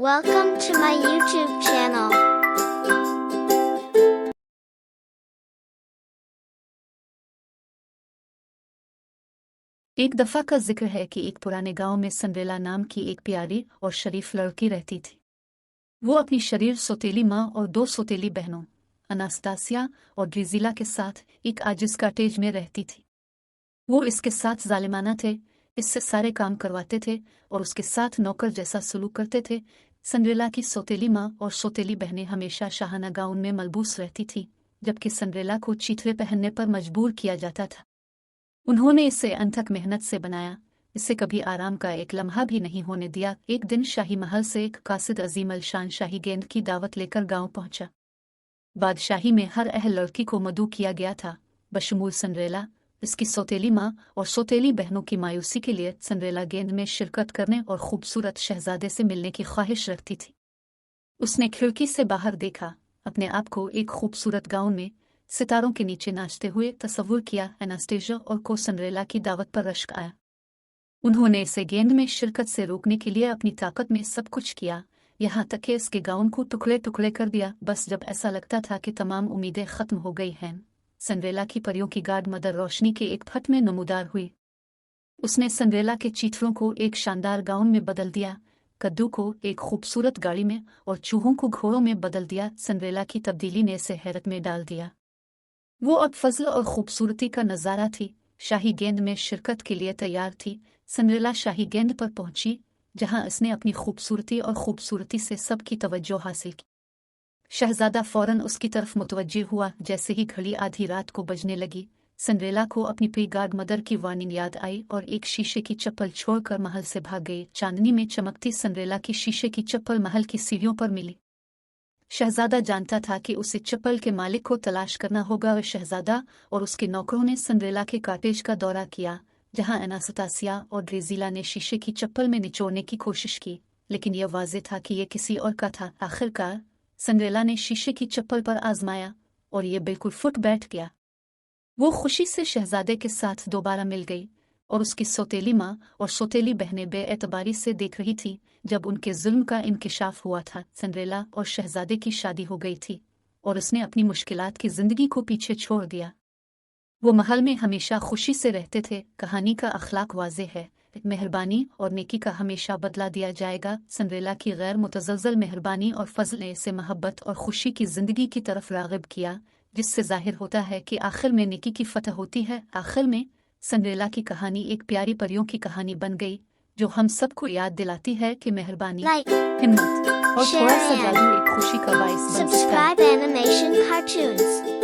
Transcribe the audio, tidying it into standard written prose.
Welcome to my YouTube channel. एक दफा का जिक्र है कि एक पुराने गांव में सिंड्रेला नाम की एक प्यारी और शरीफ लड़की रहती थी। वो अपनी शरीर सौतेली माँ और दो सौतेली बहनों अनास्तासिया और ड्रीजिला के साथ एक आजिज कॉटेज में रहती थी। वो इसके साथ जालिमाना थे, इससे सारे काम करवाते थे और उसके साथ नौकर जैसा सलूक करते थे। सिंड्रेला की सौतेली माँ और सौतेली बहनें हमेशा शाहाना गाउन में मलबूस रहती थी, जबकि सिंड्रेला को चीथड़े पहनने पर मजबूर किया जाता था। उन्होंने इसे अनथक मेहनत से बनाया, इसे कभी आराम का एक लम्हा भी नहीं होने दिया। एक दिन शाही महल से एक कासिद अजीम अलशान शाही गेंद की दावत लेकर गांव पहुंचा। बादशाही में हर अहल लड़की को मदऊ किया गया था, बशमूल सिंड्रेला। इसकी सौतेली माँ और सौतेली बहनों की मायूसी के लिए सिंड्रेला गेंद में शिरकत करने और खूबसूरत शहजादे से मिलने की ख्वाहिश रखती थी। उसने खिड़की से बाहर देखा, अपने आप को एक खूबसूरत गाउन में सितारों के नीचे नाचते हुए तस्वुर किया। एनास्टेशिया और को सिंड्रेला की दावत पर रश्क आया। उन्होंने इसे गेंद में शिरकत से रोकने के लिए अपनी ताकत में सब कुछ किया, यहाँ तक कि इसके गाउन को टुकड़े टुकड़े कर दिया। बस जब ऐसा लगता था कि तमाम उम्मीदें खत्म हो गई हैं, सिंड्रेला की परियों की गाढ़ मदर रोशनी के एक फट में नमूदार हुई। उसने सिंड्रेला के चीथड़ों को एक शानदार गाउन में बदल दिया, कद्दू को एक खूबसूरत गाड़ी में और चूहों को घोड़ों में बदल दिया। सिंड्रेला की तब्दीली ने इसे हैरत में डाल दिया। वो अब फजल और खूबसूरती का नज़ारा थी, शाही गेंद में शिरकत के लिए तैयार थी। सिंड्रेला शाही गेंद पर पहुंची, जहां इसने अपनी खूबसूरती और खूबसूरती से सबकी तवज्जो हासिल की। शहजादा फौरन उसकी तरफ मुतवज्जे हुआ। जैसे ही घड़ी आधी रात को बजने लगी, सिंड्रेला को अपनी प्री गार्ड मदर की वार्निंग याद आई और एक शीशे की चप्पल छोड़कर महल से भाग गई। चांदनी में चमकती सिंड्रेला की शीशे की चप्पल महल की सीढ़ियों पर मिली। शहजादा जानता था कि उसे चप्पल के मालिक को तलाश करना होगा। वह शहजादा और उसके नौकरों ने सिंड्रेला के कॉटेज का दौरा किया, जहां एनास्तासिया और ड्रीजिला ने शीशे की चप्पल में निचोड़ने की कोशिश की, लेकिन यह वाज़ेह था कि यह किसी और का था। आखिरकार सिंड्रेला ने शीशे की चप्पल पर आजमाया और यह बिल्कुल फुट बैठ गया। वो खुशी से शहजादे के साथ दोबारा मिल गई और उसकी सौतेली माँ और सौतेली बहनें बेएतबारी से देख रही थी। जब उनके जुल्म का इंकिशाफ हुआ था, सिंड्रेला और शहजादे की शादी हो गई थी और उसने अपनी मुश्किलात की जिंदगी को पीछे छोड़ दिया। वो महल में हमेशा खुशी से रहते थे। कहानी का अखलाक वाज़ेह है, मेहरबानी और नेकी का हमेशा बदला दिया जाएगा। सिंड्रेला की गैर मुतज़लज़ल मेहरबानी और फजल ने इसे मोहब्बत और खुशी की जिंदगी की तरफ राग़िब किया, जिससे जाहिर होता है कि आखिर में नेकी की फतह होती है। आखिर में सिंड्रेला की कहानी एक प्यारी परियों की कहानी बन गई, जो हम सबको याद दिलाती है कि मेहरबानी, हिम्मत और थोड़ा सा जादू एक खुशी का बाइस बन सकता है। Subscribe Animation Cartoons.